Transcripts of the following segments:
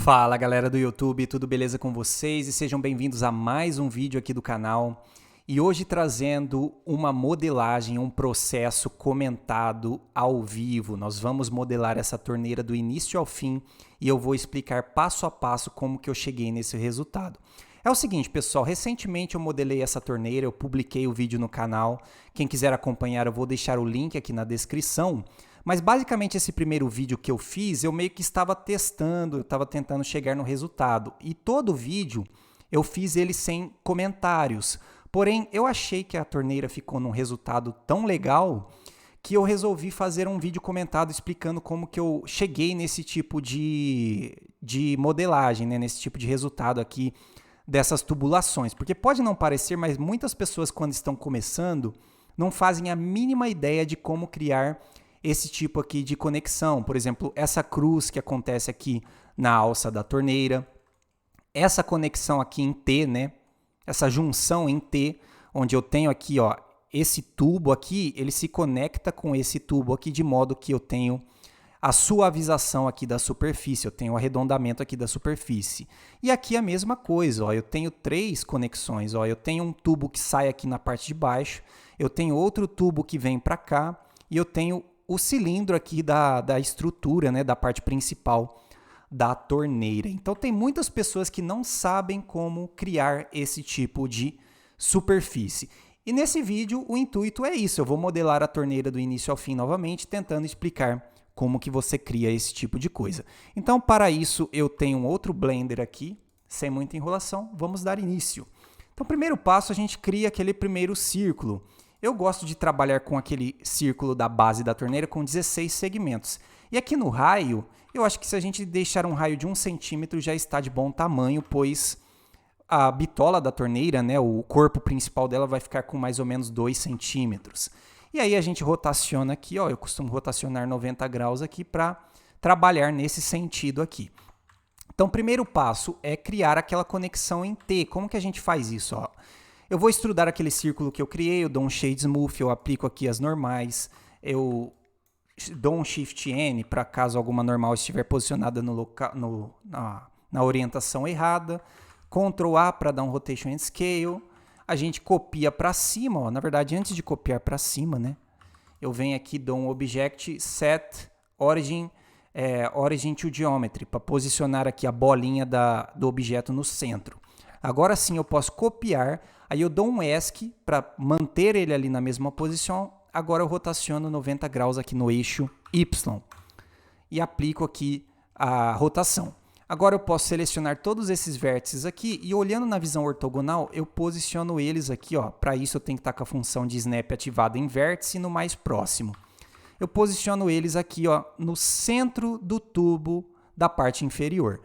Fala galera do YouTube, tudo beleza com vocês? E sejam bem-vindos a mais um vídeo aqui do canal. E hoje trazendo uma modelagem, um processo comentado ao vivo. Nós vamos modelar essa torneira do início ao fim e eu vou explicar passo a passo como que eu cheguei nesse resultado. É o seguinte, pessoal, recentemente eu modelei essa torneira, eu publiquei o vídeo no canal. Quem quiser acompanhar, eu vou deixar o link aqui na descrição. Mas basicamente esse primeiro vídeo que eu fiz, eu meio que estava testando, eu estava tentando chegar no resultado. E todo o vídeo eu fiz ele sem comentários. Porém, eu achei que a torneira ficou num resultado tão legal que eu resolvi fazer um vídeo comentado explicando como que eu cheguei nesse tipo de modelagem, né? Nesse tipo de resultado aqui dessas tubulações. Porque pode não parecer, mas muitas pessoas quando estão começando não fazem a mínima ideia de como criar esse tipo aqui de conexão. Por exemplo, essa cruz que acontece aqui na alça da torneira, essa conexão aqui em T, né? Essa junção em T, onde eu tenho aqui, ó, esse tubo aqui, ele se conecta com esse tubo aqui de modo que eu tenho a suavização aqui da superfície, eu tenho o arredondamento aqui da superfície. E aqui a mesma coisa, ó, eu tenho três conexões, ó, eu tenho um tubo que sai aqui na parte de baixo, eu tenho outro tubo que vem para cá e eu tenho o cilindro aqui da estrutura, né, da parte principal da torneira. Então tem muitas pessoas que não sabem como criar esse tipo de superfície. E nesse vídeo o intuito é isso, eu vou modelar a torneira do início ao fim novamente, tentando explicar como que você cria esse tipo de coisa. Então para isso eu tenho um outro Blender aqui, sem muita enrolação, vamos dar início. Então primeiro passo a gente cria aquele primeiro círculo. Eu gosto de trabalhar com aquele círculo da base da torneira com 16 segmentos. E aqui no raio, eu acho que se a gente deixar um raio de 1 centímetro já está de bom tamanho, pois a bitola da torneira, né, o corpo principal dela vai ficar com mais ou menos 2 centímetros. E aí a gente rotaciona aqui, ó, eu costumo rotacionar 90 graus aqui para trabalhar nesse sentido aqui. Então o primeiro passo é criar aquela conexão em T. Como que a gente faz isso? Ó? Eu vou extrudar aquele círculo que eu criei, eu dou um Shade Smooth, eu aplico aqui as normais, eu dou um Shift N para caso alguma normal estiver posicionada na orientação errada, Ctrl A para dar um Rotation and Scale, a gente copia para cima, ó. Na verdade antes de copiar para cima, né, eu venho aqui, dou um Object Set Origin, Origin to Geometry, para posicionar aqui a bolinha do objeto no centro. Agora sim eu posso copiar, aí eu dou um ESC para manter ele ali na mesma posição, agora eu rotaciono 90 graus aqui no eixo Y e aplico aqui a rotação. Agora eu posso selecionar todos esses vértices aqui e olhando na visão ortogonal eu posiciono eles aqui, ó. Para isso eu tenho que estar com a função de Snap ativada em vértice e no mais próximo. Eu posiciono eles aqui, ó, no centro do tubo da parte inferior.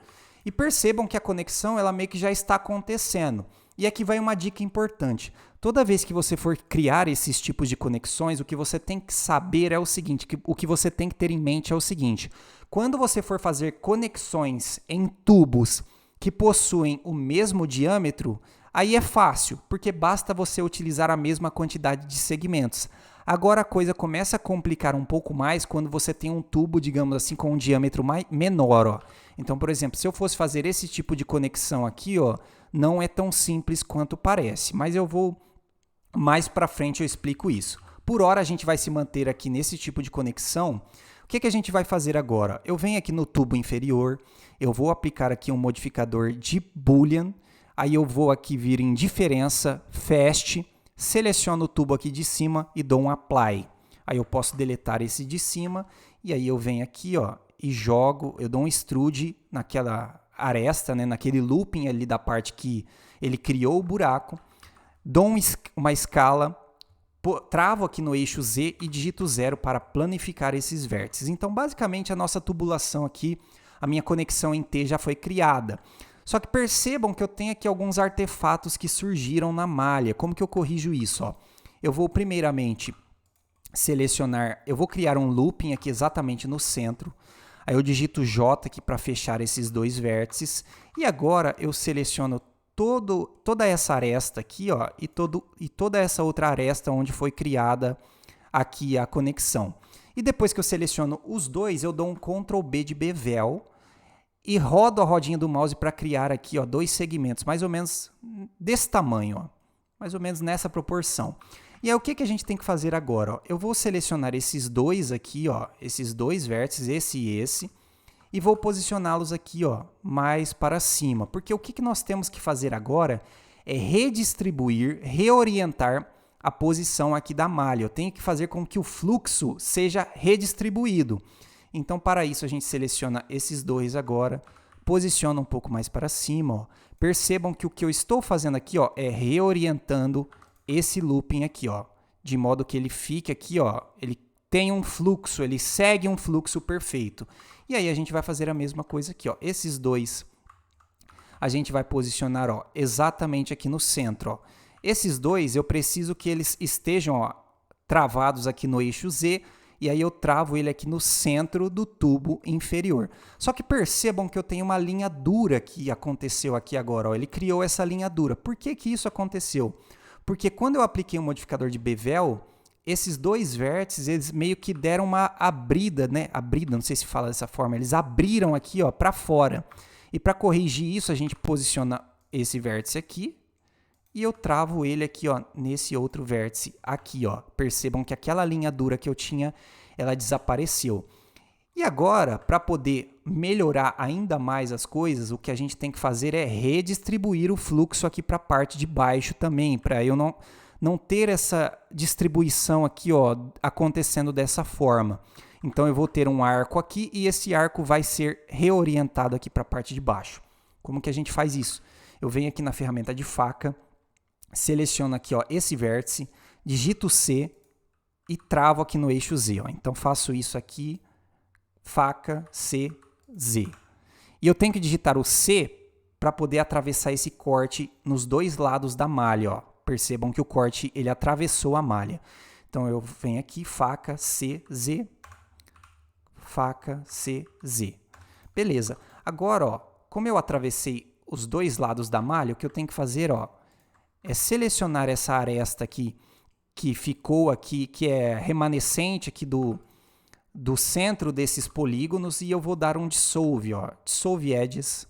E percebam que a conexão ela meio que já está acontecendo. E aqui vai uma dica importante. Toda vez que você for criar esses tipos de conexões, o que você tem que saber é o seguinte, o que você tem que ter em mente é o seguinte. Quando você for fazer conexões em tubos que possuem o mesmo diâmetro, aí é fácil, porque basta você utilizar a mesma quantidade de segmentos. Agora a coisa começa a complicar um pouco mais quando você tem um tubo, digamos assim, com um diâmetro menor, ó. Então, por exemplo, se eu fosse fazer esse tipo de conexão aqui, ó, não é tão simples quanto parece, mas eu vou mais para frente eu explico isso. Por hora a gente vai se manter aqui nesse tipo de conexão. O que a gente vai fazer agora? Eu venho aqui no tubo inferior, eu vou aplicar aqui um modificador de Boolean, aí eu vou aqui vir em diferença, Fast, seleciono o tubo aqui de cima e dou um Apply. Aí eu posso deletar esse de cima e aí eu venho aqui, ó, e jogo, eu dou um extrude naquela aresta, né, naquele looping ali da parte que ele criou o buraco, dou uma escala, travo aqui no eixo Z e digito 0 para planificar esses vértices. Então, basicamente, a nossa tubulação aqui, a minha conexão em T já foi criada. Só que percebam que eu tenho aqui alguns artefatos que surgiram na malha. Como que eu corrijo isso? Ó? Eu vou primeiramente selecionar, eu vou criar um looping aqui exatamente no centro. Aí eu digito J aqui para fechar esses dois vértices. E agora eu seleciono toda essa aresta aqui, ó, e toda essa outra aresta onde foi criada aqui a conexão. E depois que eu seleciono os dois, eu dou um Ctrl B de Bevel e rodo a rodinha do mouse para criar aqui, ó, 2 segmentos, mais ou menos desse tamanho, ó, mais ou menos nessa proporção. E aí o que a gente tem que fazer agora? Ó? Eu vou selecionar esses dois aqui, ó, esses 2 vértices, esse e esse, e vou posicioná-los aqui, ó, mais para cima. Porque o que nós temos que fazer agora é redistribuir, reorientar a posição aqui da malha. Eu tenho que fazer com que o fluxo seja redistribuído. Então, para isso, a gente seleciona esses 2 agora, posiciona um pouco mais para cima. Ó. Percebam que o que eu estou fazendo aqui, ó, é reorientando esse looping aqui, ó, de modo que ele fique aqui, ó, ele tem um fluxo, ele segue um fluxo perfeito. E aí a gente vai fazer a mesma coisa aqui, ó. Esses 2 a gente vai posicionar, ó, exatamente aqui no centro, ó. Esses 2 eu preciso que eles estejam, ó, travados aqui no eixo Z, e aí eu travo ele aqui no centro do tubo inferior. Só que percebam que eu tenho uma linha dura que aconteceu aqui agora, ó. Ele criou essa linha dura. Por que que isso aconteceu? Porque quando eu apliquei o modificador de bevel, esses 2 vértices, eles meio que deram uma abrida, né? Abrida, não sei se fala dessa forma. Eles abriram aqui, ó, para fora. E para corrigir isso, a gente posiciona esse vértice aqui e eu travo ele aqui, ó, nesse outro vértice aqui, ó. Percebam que aquela linha dura que eu tinha, ela desapareceu. E agora, para poder melhorar ainda mais as coisas, o que a gente tem que fazer é redistribuir o fluxo aqui para a parte de baixo também, para eu não ter essa distribuição aqui, ó, acontecendo dessa forma. Então eu vou ter um arco aqui e esse arco vai ser reorientado aqui para a parte de baixo. Como que a gente faz isso? Eu venho aqui na ferramenta de faca, seleciono aqui, ó, esse vértice, digito C e travo aqui no eixo Z. Ó. Então faço isso aqui, faca, C, Z. E eu tenho que digitar o C para poder atravessar esse corte nos 2 lados da malha. Ó. Percebam que o corte ele atravessou a malha. Então eu venho aqui, faca, C, Z, faca, C, Z. Beleza. Agora, ó, como eu atravessei os 2 lados da malha, o que eu tenho que fazer, ó, é selecionar essa aresta aqui, que ficou aqui, que é remanescente aqui do centro desses polígonos, e eu vou dar um dissolve, ó, dissolve edges,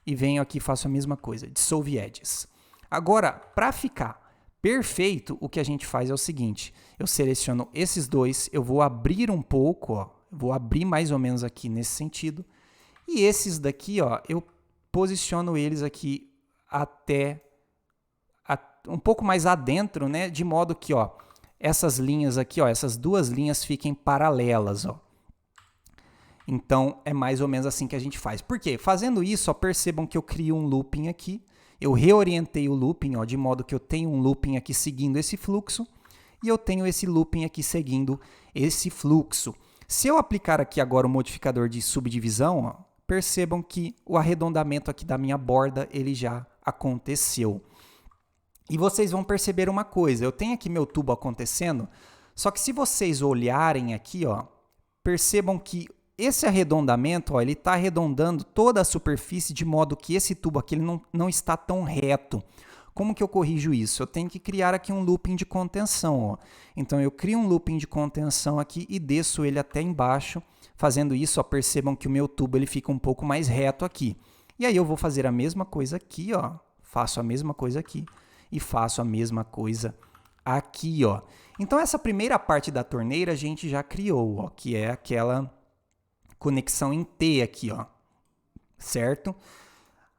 e venho aqui e faço a mesma coisa, dissolve edges. Agora, para ficar perfeito, o que a gente faz é o seguinte, eu seleciono esses 2, eu vou abrir um pouco, ó, vou abrir mais ou menos aqui nesse sentido, e esses daqui, ó, eu posiciono eles aqui até um pouco mais adentro, né, de modo que, ó, essas linhas aqui, ó, essas 2 linhas fiquem paralelas, ó. Então, é mais ou menos assim que a gente faz. Por quê? Fazendo isso, ó, percebam que eu crio um looping aqui, eu reorientei o looping, ó, de modo que eu tenho um looping aqui seguindo esse fluxo, e eu tenho esse looping aqui seguindo esse fluxo. Se eu aplicar aqui agora o modificador de subdivisão, ó, percebam que o arredondamento aqui da minha borda, ele já aconteceu. E vocês vão perceber uma coisa, eu tenho aqui meu tubo acontecendo, só que se vocês olharem aqui, ó, percebam que esse arredondamento, ó, ele está arredondando toda a superfície de modo que esse tubo aqui ele não está tão reto. Como que eu corrijo isso? Eu tenho que criar aqui um looping de contenção. Ó. Então eu crio um looping de contenção aqui e desço ele até embaixo. Fazendo isso, ó, percebam que o meu tubo ele fica um pouco mais reto aqui. E aí eu vou fazer a mesma coisa aqui, ó. Faço a mesma coisa aqui. E faço a mesma coisa aqui, ó. Então, essa primeira parte da torneira a gente já criou, ó, que é aquela conexão em T aqui, ó, certo?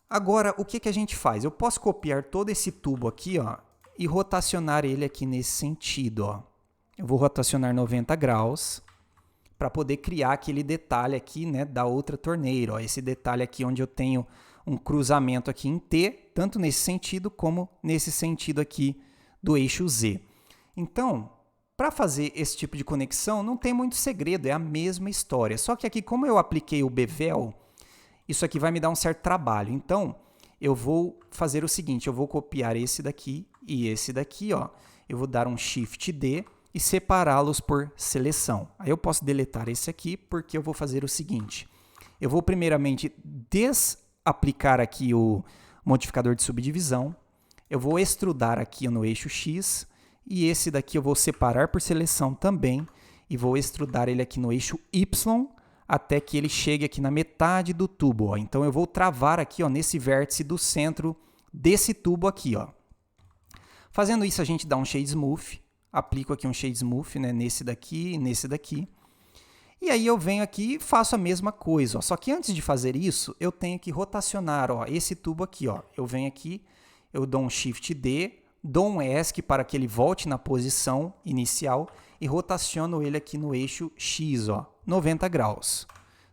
Agora, o que a gente faz? Eu posso copiar todo esse tubo aqui, ó, e rotacionar ele aqui nesse sentido, ó. Eu vou rotacionar 90 graus para poder criar aquele detalhe aqui, né, da outra torneira, ó. Esse detalhe aqui onde eu tenho um cruzamento aqui em T, tanto nesse sentido como nesse sentido aqui do eixo Z. Então, para fazer esse tipo de conexão, não tem muito segredo, é a mesma história. Só que aqui, como eu apliquei o bevel, isso aqui vai me dar um certo trabalho. Então, eu vou fazer o seguinte, eu vou copiar esse daqui e esse daqui, ó. Eu vou dar um Shift D e separá-los por seleção. Aí eu posso deletar esse aqui, porque eu vou fazer o seguinte. Eu vou primeiramente aplicar aqui o modificador de subdivisão, eu vou extrudar aqui no eixo X, e esse daqui eu vou separar por seleção também, e vou extrudar ele aqui no eixo Y, até que ele chegue aqui na metade do tubo, ó. Então eu vou travar aqui, ó, nesse vértice do centro desse tubo aqui, ó. Fazendo isso, a gente dá um Shade Smooth, aplico aqui um Shade Smooth, né, nesse daqui e nesse daqui. E aí eu venho aqui e faço a mesma coisa, ó. Só que antes de fazer isso, eu tenho que rotacionar, ó, esse tubo aqui, ó. Eu venho aqui, eu dou um Shift D, dou um ESC para que ele volte na posição inicial e rotaciono ele aqui no eixo X, ó, 90 graus.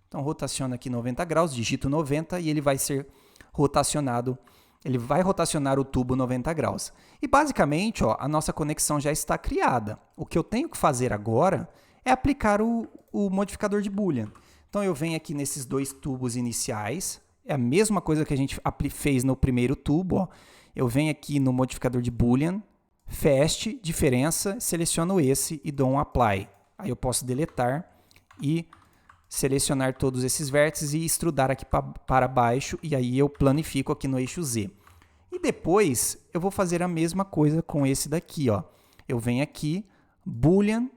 Então, rotaciono aqui 90 graus, digito 90 e ele vai ser rotacionado, ele vai rotacionar o tubo 90 graus. E basicamente, ó, a nossa conexão já está criada. O que eu tenho que fazer agora é aplicar o modificador de Boolean. Então, eu venho aqui nesses dois tubos iniciais, é a mesma coisa que a gente fez no primeiro tubo, ó. Eu venho aqui no modificador de Boolean, Fast, diferença, seleciono esse e dou um Apply. Aí eu posso deletar e selecionar todos esses vértices e extrudar aqui para baixo, e aí eu planifico aqui no eixo Z. E depois eu vou fazer a mesma coisa com esse daqui, ó. Eu venho aqui, Boolean,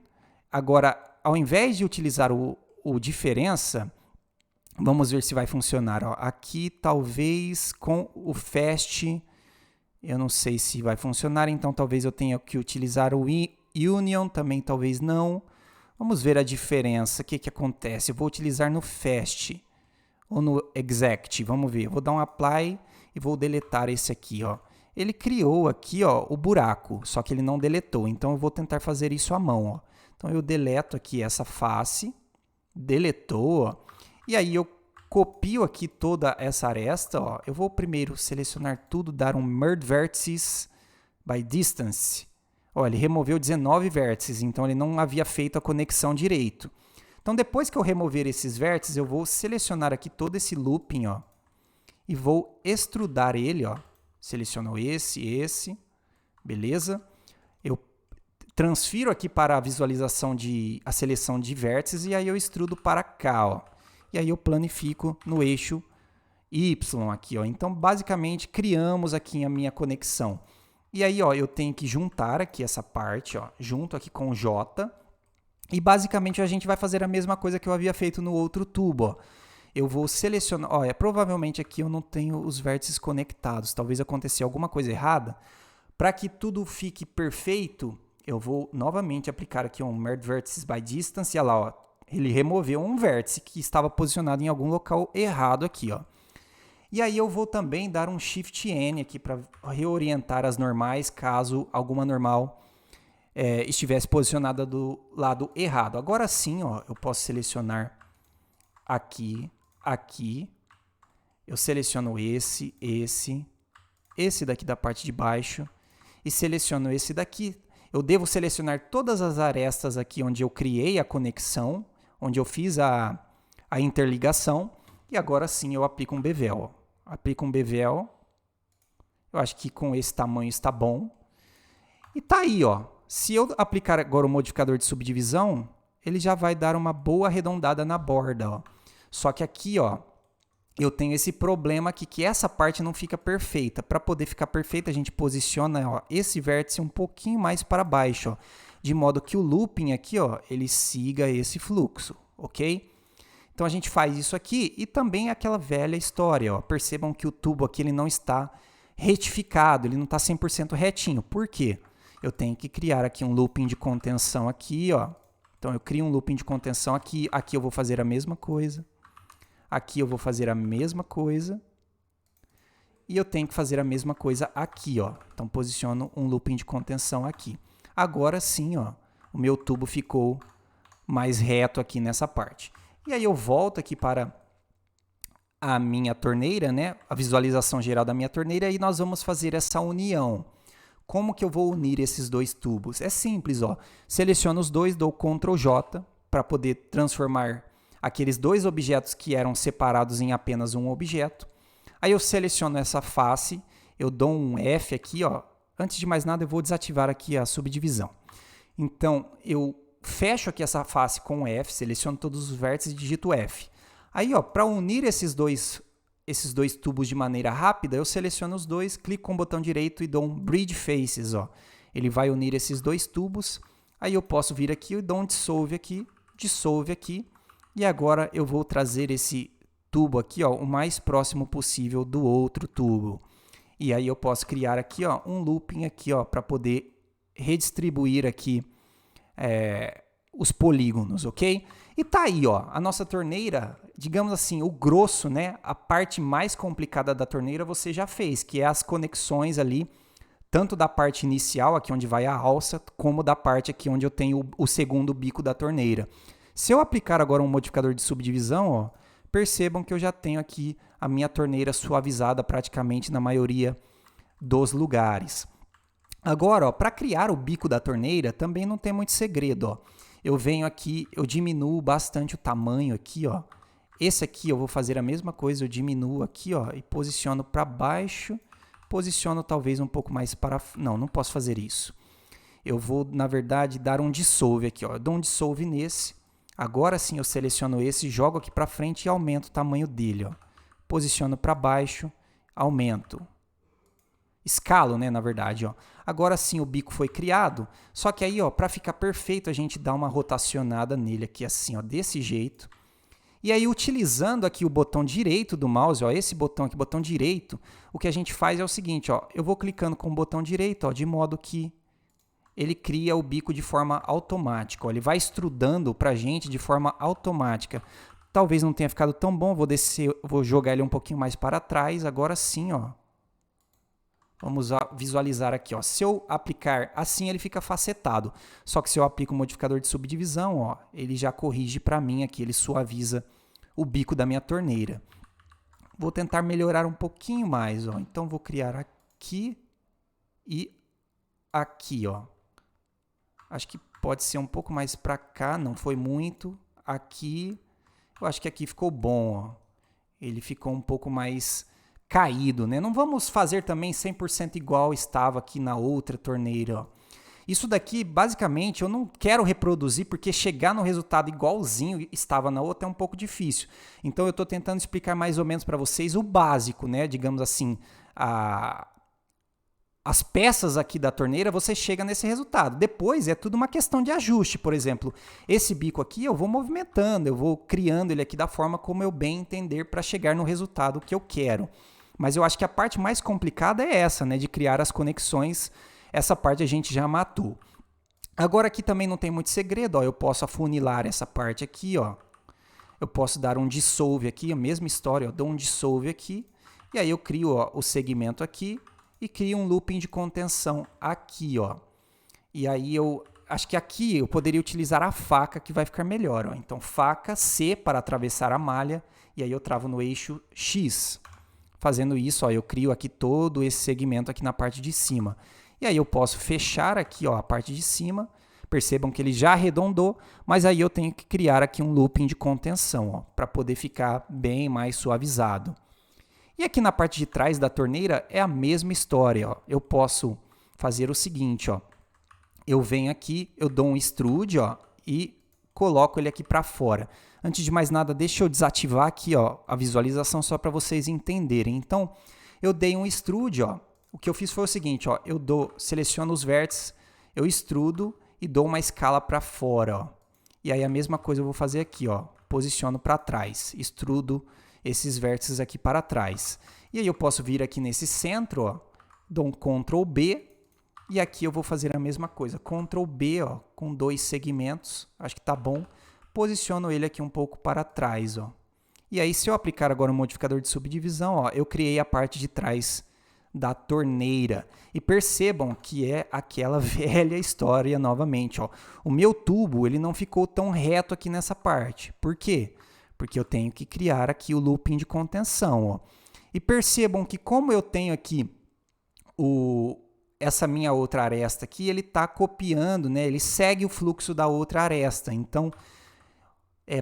agora ao invés de utilizar o diferença, vamos ver se vai funcionar, ó. Aqui talvez com o Fast, eu não sei se vai funcionar, então talvez eu tenha que utilizar o Union, também talvez não. Vamos ver a diferença, o que acontece. Eu vou utilizar no Fast ou no Exact, vamos ver. Eu vou dar um Apply e vou deletar esse aqui, ó. Ele criou aqui, ó, o buraco, só que ele não deletou, então eu vou tentar fazer isso à mão, ó. Então eu deleto aqui essa face, deletou, ó, e aí eu copio aqui toda essa aresta, ó. Eu vou primeiro selecionar tudo, dar um Merge Vertices by Distance. Ó, ele removeu 19 vértices, então ele não havia feito a conexão direito. Então depois que eu remover esses vértices, eu vou selecionar aqui todo esse looping, ó, e vou extrudar ele, ó. Seleciono esse, beleza? Eu transfiro aqui para a visualização a seleção de vértices e aí eu extrudo para cá, ó. E aí eu planifico no eixo Y aqui, ó. Então, basicamente, criamos aqui a minha conexão. E aí, ó, eu tenho que juntar aqui essa parte, ó, junto aqui com o J. E, basicamente, a gente vai fazer a mesma coisa que eu havia feito no outro tubo, ó. Eu vou selecionar, ó, provavelmente aqui eu não tenho os vértices conectados. Talvez aconteça alguma coisa errada. Para que tudo fique perfeito, eu vou novamente aplicar aqui um Merge Vertices by Distance. E olha lá, ó. Ele removeu um vértice que estava posicionado em algum local errado aqui, ó. E aí eu vou também dar um Shift N aqui para reorientar as normais, caso alguma normal estivesse posicionada do lado errado. Agora sim, ó, eu posso selecionar aqui, eu seleciono esse daqui da parte de baixo e seleciono esse daqui. Eu devo selecionar todas as arestas aqui onde eu criei a conexão, onde eu fiz a interligação, e agora sim eu aplico um bevel. Aplico um bevel, eu acho que com esse tamanho está bom. E tá aí, ó. Se eu aplicar agora o modificador de subdivisão, ele já vai dar uma boa arredondada na borda, ó. Só que aqui, ó, eu tenho esse problema aqui, que essa parte não fica perfeita. Para poder ficar perfeita, a gente posiciona, ó, esse vértice um pouquinho mais para baixo, ó, de modo que o looping aqui, ó, ele siga esse fluxo, ok? Então a gente faz isso aqui e também aquela velha história, ó. Percebam que o tubo aqui ele não está retificado, ele não está 100% retinho. Por quê? Eu tenho que criar aqui um looping de contenção aqui, ó. Então eu crio um looping de contenção aqui, aqui eu vou fazer a mesma coisa. Aqui eu vou fazer a mesma coisa. E eu tenho que fazer a mesma coisa aqui, ó. Então posiciono um looping de contenção aqui. Agora sim, ó, o meu tubo ficou mais reto aqui nessa parte. E aí eu volto aqui para a minha torneira, né? A visualização geral da minha torneira, e nós vamos fazer essa união. Como que eu vou unir esses dois tubos? É simples, ó. Seleciono os dois, dou Ctrl J para poder transformar aqueles dois objetos que eram separados em apenas um objeto. Aí eu seleciono essa face, eu dou um F aqui, ó. Antes de mais nada, eu vou desativar aqui a subdivisão. Então, eu fecho aqui essa face com F, seleciono todos os vértices e digito F. Aí, ó, para unir esses dois tubos de maneira rápida, eu seleciono os dois, clico com o botão direito e dou um Bridge Faces, ó. Ele vai unir esses dois tubos. Aí eu posso vir aqui e dou um dissolve aqui, E agora eu vou trazer esse tubo aqui, ó, o mais próximo possível do outro tubo. E aí eu posso criar aqui, ó, um looping aqui, ó, para poder redistribuir aqui os polígonos, ok? E tá aí, ó, a nossa torneira, digamos assim, o grosso, né? A parte mais complicada da torneira você já fez, que é as conexões ali, tanto da parte inicial, aqui onde vai a alça, como da parte aqui onde eu tenho o segundo bico da torneira. Se eu aplicar agora um modificador de subdivisão, ó, percebam que eu já tenho aqui a minha torneira suavizada praticamente na maioria dos lugares. Agora, para criar o bico da torneira, também não tem muito segredo. Ó. Eu venho aqui, eu diminuo bastante o tamanho aqui. Ó. Esse aqui eu vou fazer a mesma coisa, eu diminuo aqui ó, e posiciono para baixo. Posiciono talvez um pouco mais para... Não posso fazer isso. Eu vou, na verdade, dar um dissolve aqui. Ó. Eu dou um dissolve nesse. Agora sim eu seleciono esse, jogo aqui para frente e aumento o tamanho dele. Ó. Posiciono para baixo, aumento. Escalo, né, na verdade. Ó. Agora sim o bico foi criado, só que aí, ó, para ficar perfeito, a gente dá uma rotacionada nele aqui assim, ó, desse jeito. E aí, utilizando aqui o botão direito do mouse, ó, esse botão aqui, botão direito, o que a gente faz é o seguinte, ó, eu vou clicando com o botão direito, ó, de modo que ele cria o bico de forma automática. Ó, ele vai extrudando para a gente de forma automática. Talvez não tenha ficado tão bom, vou descer, vou jogar ele um pouquinho mais para trás. Agora sim, ó. Vamos visualizar aqui, ó. Se eu aplicar assim, ele fica facetado. Só que se eu aplico o modificador de subdivisão, ó, ele já corrige para mim aqui, ele suaviza o bico da minha torneira. Vou tentar melhorar um pouquinho mais, ó. Então vou criar aqui e aqui, ó. Acho que pode ser um pouco mais para cá, não foi muito. Aqui, eu acho que aqui ficou bom, ó. Ele ficou um pouco mais caído, né? Não vamos fazer também 100% igual estava aqui na outra torneira, ó. Isso daqui, basicamente, eu não quero reproduzir porque chegar no resultado igualzinho estava na outra é um pouco difícil. Então eu estou tentando explicar mais ou menos para vocês o básico, né? Digamos assim, as peças aqui da torneira, você chega nesse resultado. Depois é tudo uma questão de ajuste. Por exemplo, esse bico aqui eu vou movimentando, eu vou criando ele aqui da forma como eu bem entender para chegar no resultado que eu quero. Mas eu acho que a parte mais complicada é essa, né, de criar as conexões. Essa parte a gente já matou. Agora aqui também não tem muito segredo, ó. Eu posso afunilar essa parte aqui, ó. Eu posso dar um dissolve aqui, a mesma história, eu dou um dissolve aqui, e aí eu crio, ó, o segmento aqui e crio um looping de contenção aqui, ó. E aí eu acho que aqui eu poderia utilizar a faca que vai ficar melhor, ó. Então faca C para atravessar a malha, e aí eu travo no eixo X. Fazendo isso, ó, eu crio aqui todo esse segmento aqui na parte de cima. E aí eu posso fechar aqui, ó, a parte de cima. Percebam que ele já arredondou, mas aí eu tenho que criar aqui um looping de contenção, para poder ficar bem mais suavizado. E aqui na parte de trás da torneira é a mesma história. Ó. Eu posso fazer o seguinte, ó. Eu venho aqui, eu dou um extrude, ó, e coloco ele aqui para fora. Antes de mais nada, deixa eu desativar aqui, ó, a visualização só para vocês entenderem. Então, eu dei um extrude, ó. O que eu fiz foi o seguinte, ó, eu seleciono os vértices, eu extrudo e dou uma escala para fora, ó. E aí a mesma coisa eu vou fazer aqui, ó. Posiciono para trás, extrudo esses vértices aqui para trás. E aí eu posso vir aqui nesse centro, ó, dou um Ctrl B e aqui eu vou fazer a mesma coisa, Ctrl B, ó, com 2 segmentos, acho que tá bom. Posiciono ele aqui um pouco para trás, ó. E aí se eu aplicar agora o modificador de subdivisão, ó, eu criei a parte de trás da torneira. E percebam que é aquela velha história novamente, ó. O meu tubo, ele não ficou tão reto aqui nessa parte. Por quê? Porque eu tenho que criar aqui o looping de contenção, ó. E percebam que como eu tenho aqui essa minha outra aresta aqui, ele está copiando, né? Ele segue o fluxo da outra aresta. Então,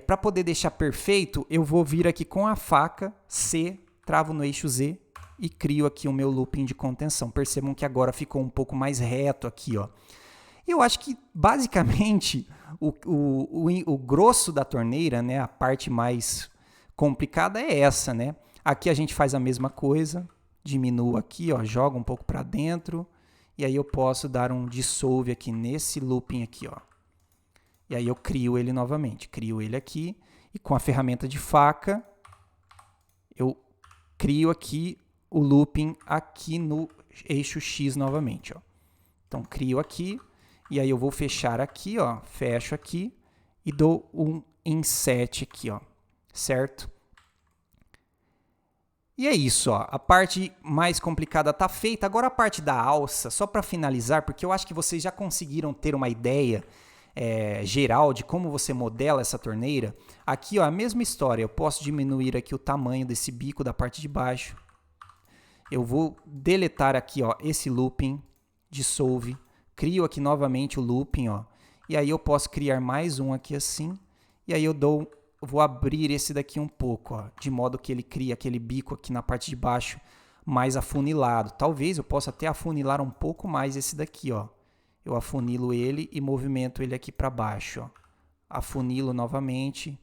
para poder deixar perfeito, eu vou vir aqui com a faca C, travo no eixo Z e crio aqui o meu looping de contenção. Percebam que agora ficou um pouco mais reto aqui, ó. Eu acho que, basicamente, o grosso da torneira, né, a parte mais complicada é essa, né? Aqui a gente faz a mesma coisa, diminuo aqui, ó, jogo um pouco para dentro, e aí eu posso dar um dissolve aqui nesse looping aqui, ó. E aí eu crio ele novamente, crio ele aqui, E com a ferramenta de faca, eu crio aqui o looping aqui no eixo X novamente, ó. Então, crio aqui, e aí eu vou fechar aqui, ó, fecho aqui e dou um inset aqui, ó, certo? E é isso, ó. A parte mais complicada tá feita. Agora a parte da alça, só para finalizar, porque eu acho que vocês já conseguiram ter uma ideia geral de como você modela essa torneira. Aqui, ó, a mesma história. Eu posso diminuir aqui o tamanho desse bico da parte de baixo. Eu vou deletar aqui, ó, esse looping, dissolve, crio aqui novamente o looping, ó. E aí eu posso criar mais um aqui assim. E aí eu vou abrir esse daqui um pouco, ó, de modo que ele cria aquele bico aqui na parte de baixo mais afunilado. Talvez eu possa até afunilar um pouco mais esse daqui, ó. Eu afunilo ele e movimento ele aqui para baixo, ó. Afunilo novamente.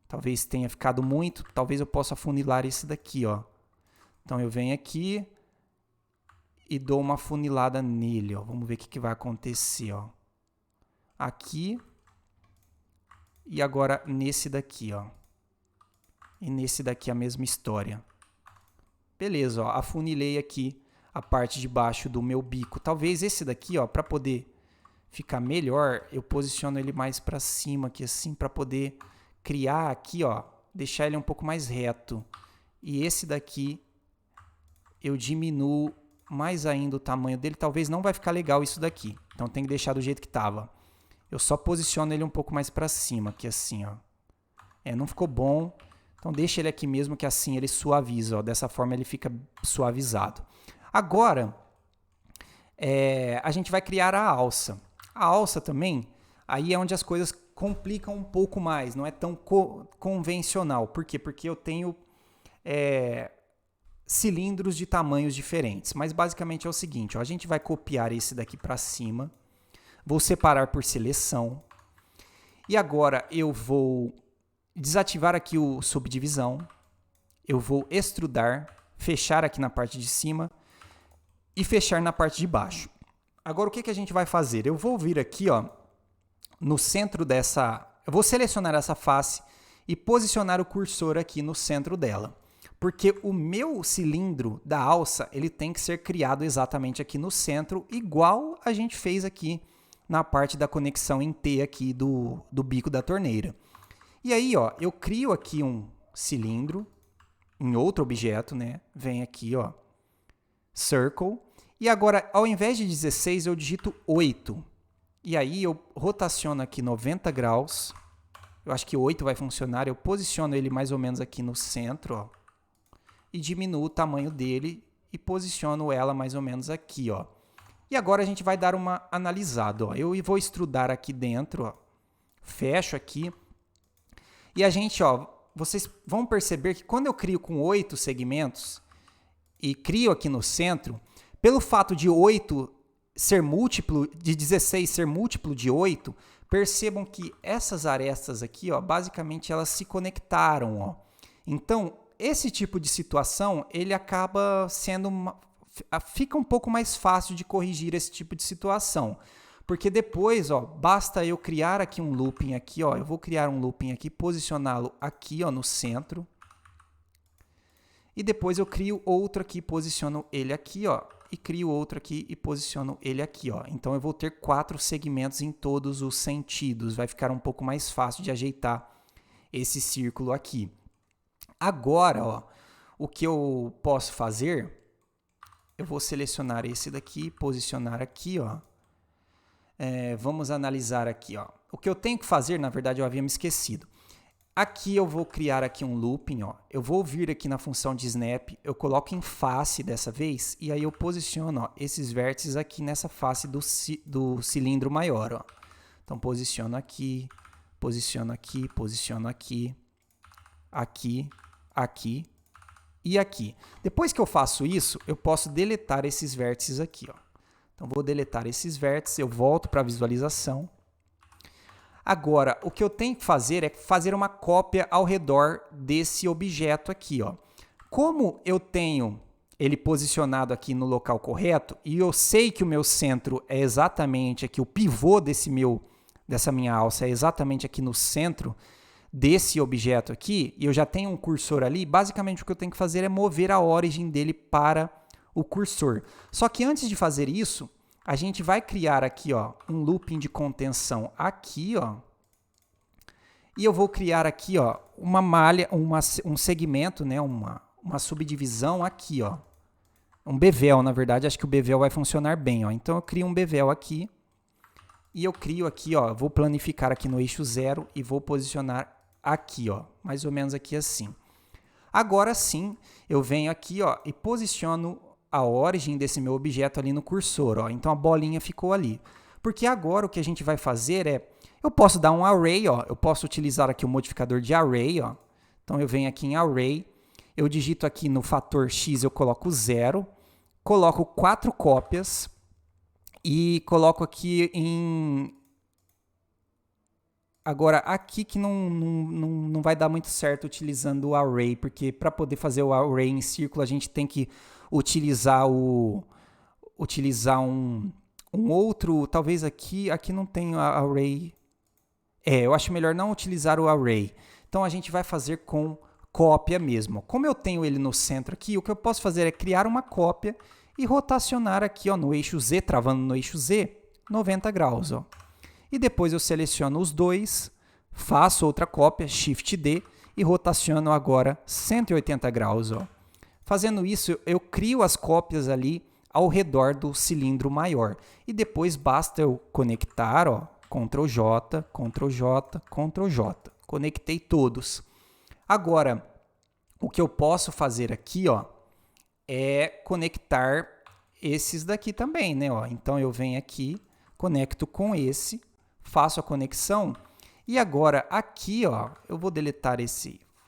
Talvez tenha ficado muito, talvez eu possa afunilar esse daqui, ó. Então eu venho aqui e dou uma afunilada nele, ó. Vamos ver o que vai acontecer, ó. Aqui. E agora nesse daqui, ó. E nesse daqui a mesma história. Beleza, ó. Afunilei aqui a parte de baixo do meu bico. Talvez esse daqui, ó, para poder ficar melhor, eu posiciono ele mais para cima aqui assim, para poder criar aqui, ó, deixar ele um pouco mais reto. E esse daqui eu diminuo mais ainda o tamanho dele. Talvez não vai ficar legal isso daqui. Então tem que deixar do jeito que tava. Eu só posiciono ele um pouco mais para cima, aqui assim, ó. Não ficou bom. Então deixa ele aqui mesmo, que assim ele suaviza, ó. Dessa forma ele fica suavizado. Agora, a gente vai criar a alça. A alça também, aí é onde as coisas complicam um pouco mais. Não é tão convencional. Por quê? Porque eu tenho cilindros de tamanhos diferentes. Mas basicamente é o seguinte, ó. A gente vai copiar esse daqui para cima. Vou separar por seleção. E agora eu vou desativar aqui o subdivisão. Eu vou extrudar, fechar aqui na parte de cima e fechar na parte de baixo. Agora o que a gente vai fazer? Eu vou vir aqui, ó, no centro dessa... Eu vou selecionar essa face e posicionar o cursor aqui no centro dela. Porque o meu cilindro da alça, ele tem que ser criado exatamente aqui no centro, igual a gente fez aqui na parte da conexão em T aqui do bico da torneira. E aí, ó, eu crio aqui um cilindro em outro objeto, né? Vem aqui, ó, Circle. E agora, ao invés de 16, eu digito 8. E aí eu rotaciono aqui 90 graus. Eu acho que 8 vai funcionar. Eu posiciono ele mais ou menos aqui no centro, ó. E diminuo o tamanho dele e posiciono ela mais ou menos aqui, ó. E agora a gente vai dar uma analisada, ó. Eu vou extrudar aqui dentro, ó. Fecho aqui. E a gente, ó, vocês vão perceber que quando eu crio com 8 segmentos e crio aqui no centro, pelo fato de 8 ser múltiplo, de 16 ser múltiplo de 8, percebam que essas arestas aqui, ó, basicamente elas se conectaram, ó. Então, esse tipo de situação, ele acaba sendo fica um pouco mais fácil de corrigir esse tipo de situação. Porque depois, ó, basta eu criar aqui um looping aqui, ó. Eu vou criar um looping aqui, posicioná-lo aqui, ó, no centro. E depois eu crio outro aqui, posiciono ele aqui, ó. E crio outro aqui e posiciono ele aqui, ó. Então eu vou ter 4 segmentos em todos os sentidos. Vai ficar um pouco mais fácil de ajeitar esse círculo aqui. Agora, ó, o que eu posso fazer... Eu vou selecionar esse daqui, posicionar aqui, ó. Vamos analisar aqui, ó. O que eu tenho que fazer, na verdade, eu havia me esquecido. Aqui eu vou criar aqui um looping, ó. Eu vou vir aqui na função de snap, eu coloco em face dessa vez, e aí eu posiciono, ó, esses vértices aqui nessa face do cilindro maior, ó. Então, posiciono aqui, posiciono aqui, posiciono aqui, aqui, aqui e aqui. Depois que eu faço isso, eu posso deletar esses vértices aqui, ó. Então, vou deletar esses vértices, eu volto para a visualização. Agora, o que eu tenho que fazer é fazer uma cópia ao redor desse objeto aqui, ó. Como eu tenho ele posicionado aqui no local correto, e eu sei que o meu centro é exatamente aqui, o pivô dessa minha alça é exatamente aqui no centro desse objeto aqui, e eu já tenho um cursor ali, basicamente o que eu tenho que fazer é mover a origem dele para o cursor. Só que antes de fazer isso, a gente vai criar aqui, ó, um looping de contenção aqui, ó, e eu vou criar aqui, ó, uma malha, um segmento, né, uma subdivisão aqui, ó, um bevel, na verdade, acho que o bevel vai funcionar bem, ó. Então eu crio um bevel aqui, e eu crio aqui, ó, vou planificar aqui no eixo 0 e vou posicionar aqui, ó, mais ou menos aqui assim. Agora sim, eu venho aqui, ó, e posiciono a origem desse meu objeto ali no cursor, ó. Então a bolinha ficou ali. Porque agora o que a gente vai fazer é, eu posso dar um array, ó, eu posso utilizar aqui o modificador de array, ó. Então eu venho aqui em array, eu digito aqui no fator x, eu coloco 0, coloco 4 cópias e coloco aqui em... Agora, aqui que não vai dar muito certo utilizando o array, porque para poder fazer o array em círculo, a gente tem que utilizar um outro, talvez aqui não tem array. Eu acho melhor não utilizar o array. Então, a gente vai fazer com cópia mesmo. Como eu tenho ele no centro aqui, o que eu posso fazer é criar uma cópia e rotacionar aqui, ó, no eixo Z, travando no eixo Z, 90 graus, ó. E depois eu seleciono os dois, faço outra cópia, Shift D, e rotaciono agora 180 graus. Ó. Fazendo isso, eu crio as cópias ali ao redor do cilindro maior. E depois basta eu conectar, ó, Ctrl J, Ctrl J, Ctrl J. Conectei todos. Agora, o que eu posso fazer aqui, ó, é conectar esses daqui também, né? Ó. Então eu venho aqui, conecto com esse, faço a conexão e agora aqui, ó, eu vou deletar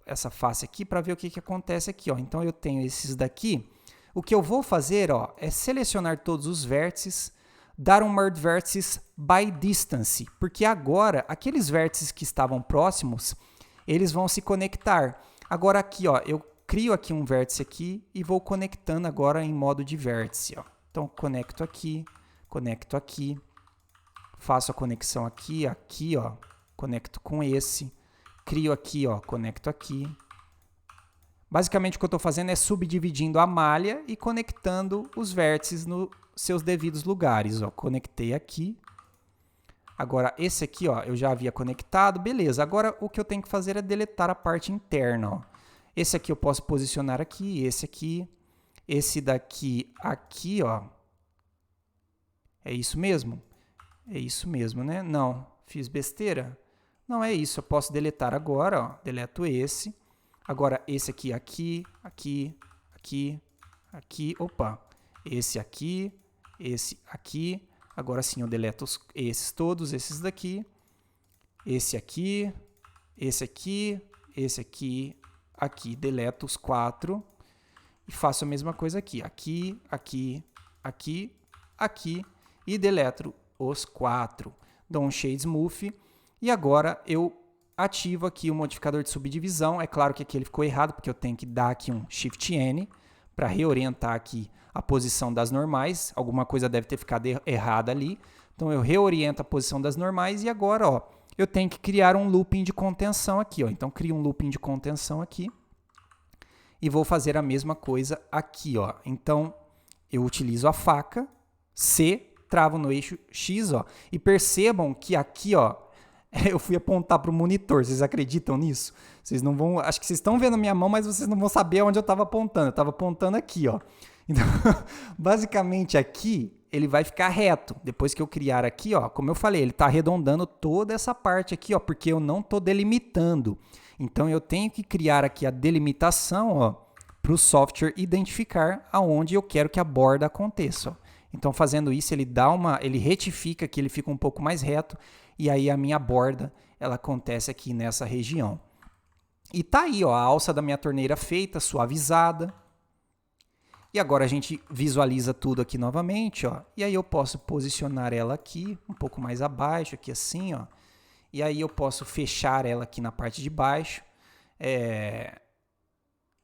essa face aqui para ver o que acontece aqui, ó. Então eu tenho esses daqui. O que eu vou fazer, ó, é selecionar todos os vértices, dar um merge vertices by distance, porque agora aqueles vértices que estavam próximos, eles vão se conectar. Agora aqui, ó, eu crio aqui um vértice aqui e vou conectando agora em modo de vértice, ó. Então conecto aqui, faço a conexão aqui, aqui, ó, conecto com esse, crio aqui, ó, conecto aqui. Basicamente o que eu estou fazendo é subdividindo a malha e conectando os vértices nos seus devidos lugares, ó. Conectei aqui. Agora esse aqui, ó, eu já havia conectado, beleza. Agora o que eu tenho que fazer é deletar a parte interna, ó. Esse aqui eu posso posicionar aqui, esse aqui, esse daqui aqui, ó. É isso mesmo? É isso mesmo, né? Não, fiz besteira? Não é isso, eu posso deletar agora, ó. Deleto esse. Agora esse aqui, aqui, aqui, aqui, aqui, opa. Esse aqui, esse aqui. Agora sim eu deleto esses todos, esses daqui. Esse aqui, esse aqui, esse aqui, aqui. Deleto os 4 e faço a mesma coisa aqui. Aqui, aqui, aqui, aqui e deleto os 4. Dou um Shade Smooth e agora eu ativo aqui o modificador de subdivisão. É claro que aqui ele ficou errado, porque eu tenho que dar aqui um Shift N para reorientar aqui a posição das normais. Alguma coisa deve ter ficado errada ali. Então eu reoriento a posição das normais e agora, ó, eu tenho que criar um looping de contenção aqui, ó. Então crio um looping de contenção aqui e vou fazer a mesma coisa aqui, ó. Então eu utilizo a faca C, travo no eixo X, ó, e percebam que aqui, ó, eu fui apontar para o monitor. Vocês acreditam nisso? Vocês não vão... Acho que vocês estão vendo a minha mão, mas vocês não vão saber onde eu estava apontando. Eu estava apontando aqui, ó. Então, basicamente aqui, ele vai ficar reto. Depois que eu criar aqui, ó, como eu falei, ele está arredondando toda essa parte aqui, ó, porque eu não estou delimitando. Então, eu tenho que criar aqui a delimitação, ó, para o software identificar aonde eu quero que a borda aconteça, ó. Então, fazendo isso, ele retifica que ele fica um pouco mais reto e aí a minha borda, ela acontece aqui nessa região. E tá aí, ó, a alça da minha torneira feita, suavizada. E agora a gente visualiza tudo aqui novamente, ó. E aí eu posso posicionar ela aqui, um pouco mais abaixo, aqui assim, ó. E aí eu posso fechar ela aqui na parte de baixo.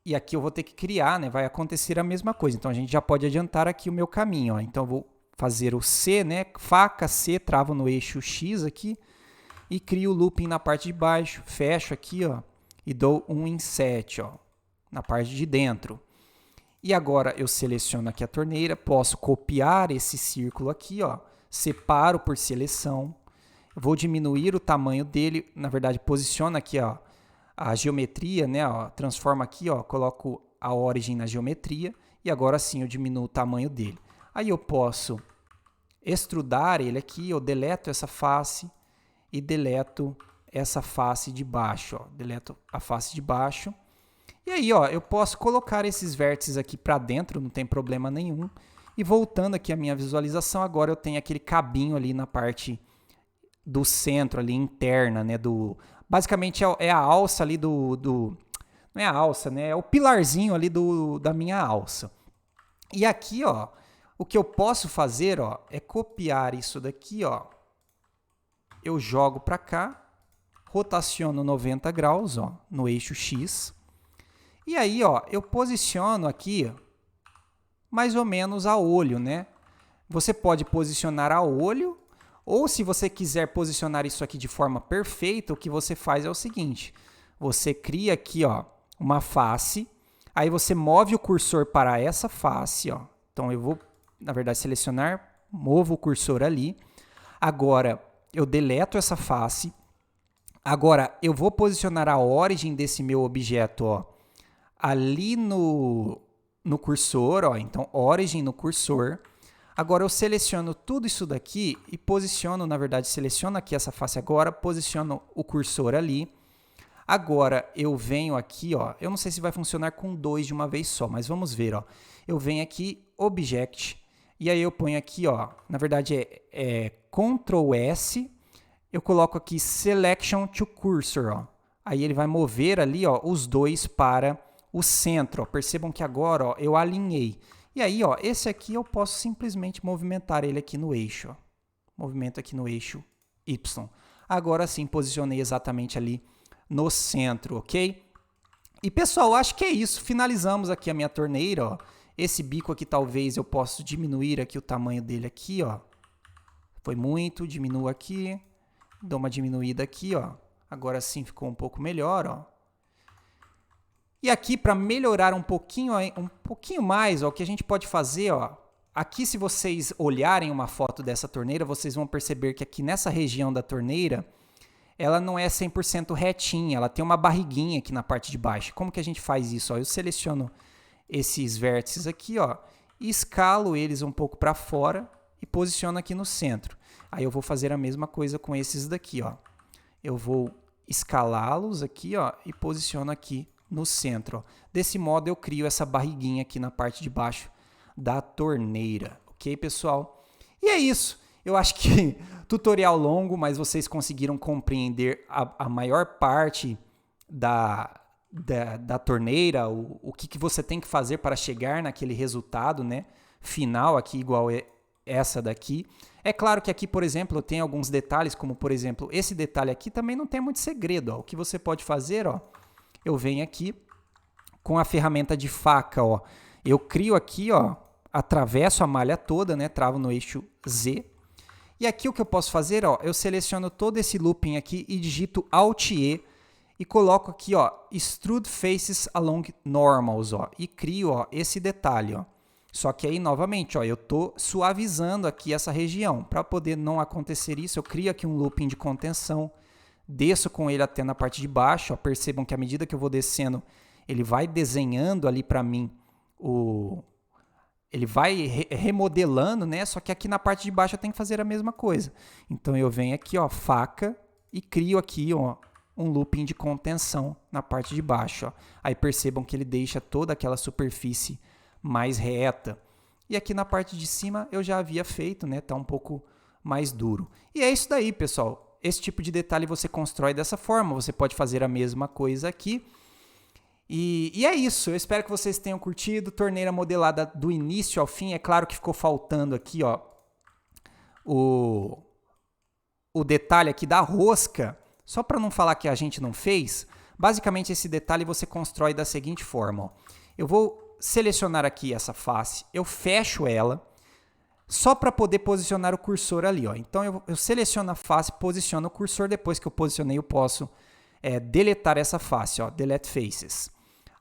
E aqui eu vou ter que criar, né? Vai acontecer a mesma coisa. Então, a gente já pode adiantar aqui o meu caminho, ó. Então, eu vou fazer o C, né? Faca C, travo no eixo X aqui. e crio o looping na parte de baixo, fecho aqui, ó, e dou um inset, ó, na parte de dentro. E agora eu seleciono aqui a torneira, posso copiar esse círculo aqui, ó, separo por seleção, vou diminuir o tamanho dele, na verdade posiciono aqui, ó, a geometria, né, ó, transformo aqui, ó, coloco a origem na geometria e agora sim eu diminuo o tamanho dele. Aí eu posso extrudar ele aqui, eu deleto essa face e deleto essa face de baixo, ó, deleto a face de baixo. E aí, ó, eu posso colocar esses vértices aqui para dentro, não tem problema nenhum. E voltando aqui à minha visualização, agora eu tenho aquele cabinho ali na parte do centro, ali interna, né? Basicamente é a alça ali não é a alça, né? É o pilarzinho ali da minha alça. E aqui, ó, o que eu posso fazer, ó, é copiar isso daqui, ó. Eu jogo para cá, rotaciono 90 graus, ó, no eixo X. E aí, ó, eu posiciono aqui mais ou menos a olho, né? Você pode posicionar a olho, ou se você quiser posicionar isso aqui de forma perfeita, o que você faz é o seguinte: você cria aqui, ó, uma face, aí você move o cursor para essa face, ó. Então eu vou, na verdade, selecionar, movo o cursor ali. Agora eu deleto essa face. Agora eu vou posicionar a origem desse meu objeto, ó, ali no cursor, ó, então origem no cursor. Agora eu seleciono tudo isso daqui e posiciono, na verdade, seleciono aqui essa face agora, posiciono o cursor ali. Agora eu venho aqui, ó, eu não sei se vai funcionar com 2 de uma vez só, mas vamos ver, ó. Eu venho aqui, Object, e aí eu ponho aqui, ó, na verdade é Ctrl S, eu coloco aqui Selection to Cursor, ó. Aí ele vai mover ali, ó, os dois para o centro, ó. Percebam que agora, ó, eu alinhei. E aí, ó, esse aqui eu posso simplesmente movimentar ele aqui no eixo, ó. Movimento aqui no eixo Y. Agora sim, posicionei exatamente ali no centro, ok? E pessoal, acho que é isso. Finalizamos aqui a minha torneira, ó. Esse bico aqui talvez eu possa diminuir aqui o tamanho dele aqui, ó. Foi muito, diminuo aqui. Dou uma diminuída aqui, ó. Agora sim ficou um pouco melhor, ó. E aqui, para melhorar um pouquinho mais, ó, o que a gente pode fazer, ó, aqui se vocês olharem uma foto dessa torneira, vocês vão perceber que aqui nessa região da torneira, ela não é 100% retinha, ela tem uma barriguinha aqui na parte de baixo. Como que a gente faz isso? Ó, eu seleciono esses vértices aqui, ó, e escalo eles um pouco para fora e posiciono aqui no centro. Aí eu vou fazer a mesma coisa com esses daqui, ó. Eu vou escalá-los aqui, ó, e posiciono aqui no centro, ó. Desse modo eu crio essa barriguinha aqui na parte de baixo da torneira, ok, pessoal? E é isso. Eu acho que tutorial longo, mas vocês conseguiram compreender a maior parte da torneira, o que você tem que fazer para chegar naquele resultado, né, final aqui igual essa daqui. É claro que aqui, por exemplo, eu tenho alguns detalhes, como por exemplo, esse detalhe aqui também não tem muito segredo, ó. O que você pode fazer, ó, eu venho aqui com a ferramenta de faca, ó, eu crio aqui, ó, atravesso a malha toda, né, travo no eixo Z. E aqui o que eu posso fazer, ó, eu seleciono todo esse looping aqui e digito Alt E e coloco aqui, ó, Extrude Faces Along Normals, ó, e crio, ó, esse detalhe, ó. Só que aí, novamente, ó, eu tô suavizando aqui essa região. Para poder não acontecer isso, eu crio aqui um looping de contenção, desço com ele até na parte de baixo, ó. Percebam que à medida que eu vou descendo, ele vai desenhando ali para mim ele vai remodelando, né? Só que aqui na parte de baixo eu tenho que fazer a mesma coisa. Então eu venho aqui, ó, faca e crio aqui, ó, um looping de contenção na parte de baixo, ó. Aí percebam que ele deixa toda aquela superfície mais reta. E aqui na parte de cima eu já havia feito, né? Tá um pouco mais duro. E é isso daí, pessoal. Esse tipo de detalhe você constrói dessa forma. Você pode fazer a mesma coisa aqui. E é isso. Eu espero que vocês tenham curtido. Torneira modelada do início ao fim. É claro que ficou faltando aqui, ó, o detalhe aqui da rosca. Só para não falar que a gente não fez, basicamente esse detalhe você constrói da seguinte forma, ó. Eu vou selecionar aqui essa face, eu fecho ela, só para poder posicionar o cursor ali, ó. Então eu seleciono a face, posiciono o cursor, depois que eu posicionei eu posso deletar essa face, ó, delete faces.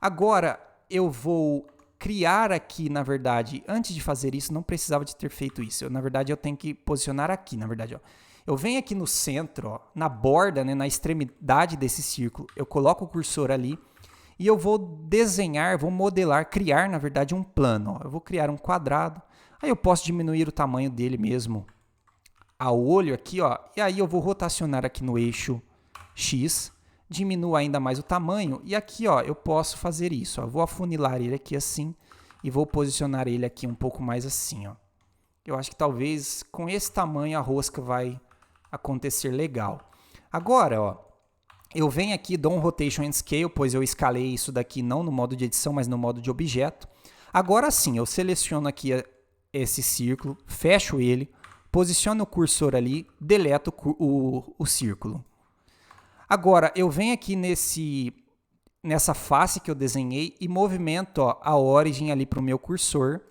Agora eu vou criar aqui, na verdade, antes de fazer isso, não precisava de ter feito isso. Na verdade, eu tenho que posicionar aqui, na verdade, ó. Eu venho aqui no centro, ó, na borda, né, na extremidade desse círculo, eu coloco o cursor ali e eu vou desenhar, vou modelar, criar, na verdade, um plano, ó. Eu vou criar um quadrado, aí eu posso diminuir o tamanho dele mesmo a olho aqui, ó, e aí eu vou rotacionar aqui no eixo X, diminuo ainda mais o tamanho, e aqui, ó, eu posso fazer isso, ó. Eu vou afunilar ele aqui assim e vou posicionar ele aqui um pouco mais assim, ó. Eu acho que talvez com esse tamanho a rosca vai acontecer legal. Agora, ó, eu venho aqui, dou um Rotation and Scale, pois eu escalei isso daqui não no modo de edição, mas no modo de objeto. Agora sim, eu seleciono aqui esse círculo, fecho ele, posiciono o cursor ali, deleto o círculo. Agora, eu venho aqui nessa face que eu desenhei e movimento, ó, a origem ali para o meu cursor.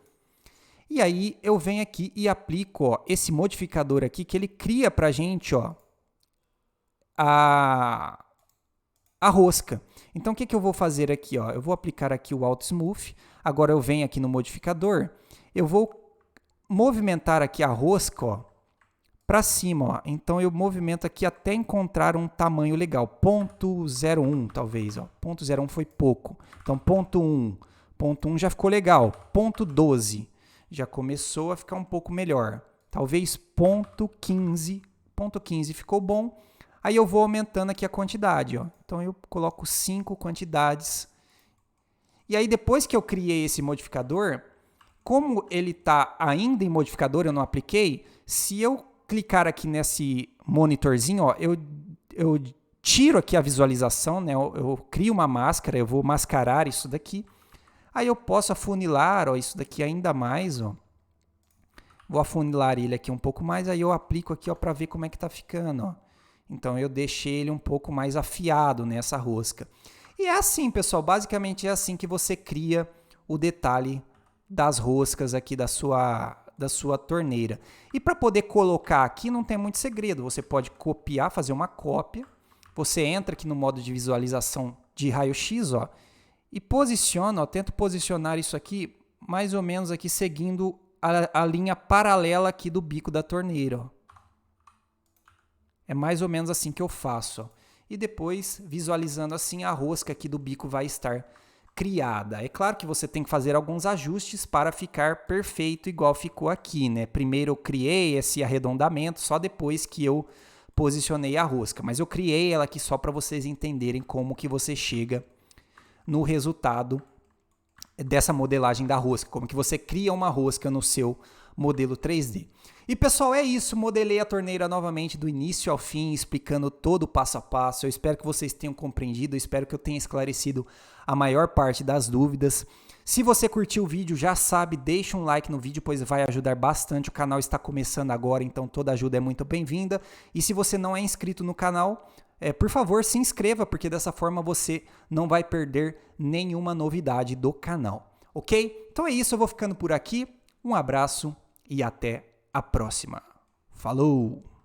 E aí eu venho aqui e aplico, ó, esse modificador aqui que ele cria para a gente, ó, a rosca. Então o que eu vou fazer aqui? Ó? Eu vou aplicar aqui o Auto Smooth. Agora eu venho aqui no modificador. Eu vou movimentar aqui a rosca para cima. Ó. Então eu movimento aqui até encontrar um tamanho legal. 0.01 talvez. Ó. 0.01 foi pouco. Então 0.1. 0.1 já ficou legal. 0.12 já começou a ficar um pouco melhor. Talvez 0.15. 0.15 ficou bom. Aí eu vou aumentando aqui a quantidade, ó. Então eu coloco 5 quantidades. E aí depois que eu criei esse modificador, como ele está ainda em modificador, eu não apliquei, se eu clicar aqui nesse monitorzinho, ó, eu tiro aqui a visualização, né? Eu crio uma máscara, eu vou mascarar isso daqui. Aí eu posso afunilar, ó, isso daqui ainda mais, ó. Vou afunilar ele aqui um pouco mais, aí eu aplico aqui, ó, para ver como é que tá ficando, ó. Então eu deixei ele um pouco mais afiado nessa rosca. E é assim, pessoal, basicamente é assim que você cria o detalhe das roscas aqui da sua torneira. E para poder colocar aqui não tem muito segredo, você pode copiar, fazer uma cópia, você entra aqui no modo de visualização de raio-x, ó, e posiciona, ó, tento posicionar isso aqui mais ou menos aqui seguindo a linha paralela aqui do bico da torneira, ó. É mais ou menos assim que eu faço, ó. E depois, visualizando assim, a rosca aqui do bico vai estar criada. É claro que você tem que fazer alguns ajustes para ficar perfeito igual ficou aqui, né? Primeiro eu criei esse arredondamento, só depois que eu posicionei a rosca. Mas eu criei ela aqui só para vocês entenderem como que você chega no resultado dessa modelagem da rosca, como que você cria uma rosca no seu modelo 3D. E pessoal, é isso, modelei a torneira novamente do início ao fim, explicando todo o passo a passo. Eu espero que vocês tenham compreendido, eu espero que eu tenha esclarecido a maior parte das dúvidas. Se você curtiu o vídeo, já sabe, deixa um like no vídeo, pois vai ajudar bastante. O canal está começando agora, então toda ajuda é muito bem-vinda. E se você não é inscrito no canal, por favor, se inscreva, porque dessa forma você não vai perder nenhuma novidade do canal, ok? Então é isso, eu vou ficando por aqui. Um abraço e até a próxima. Falou!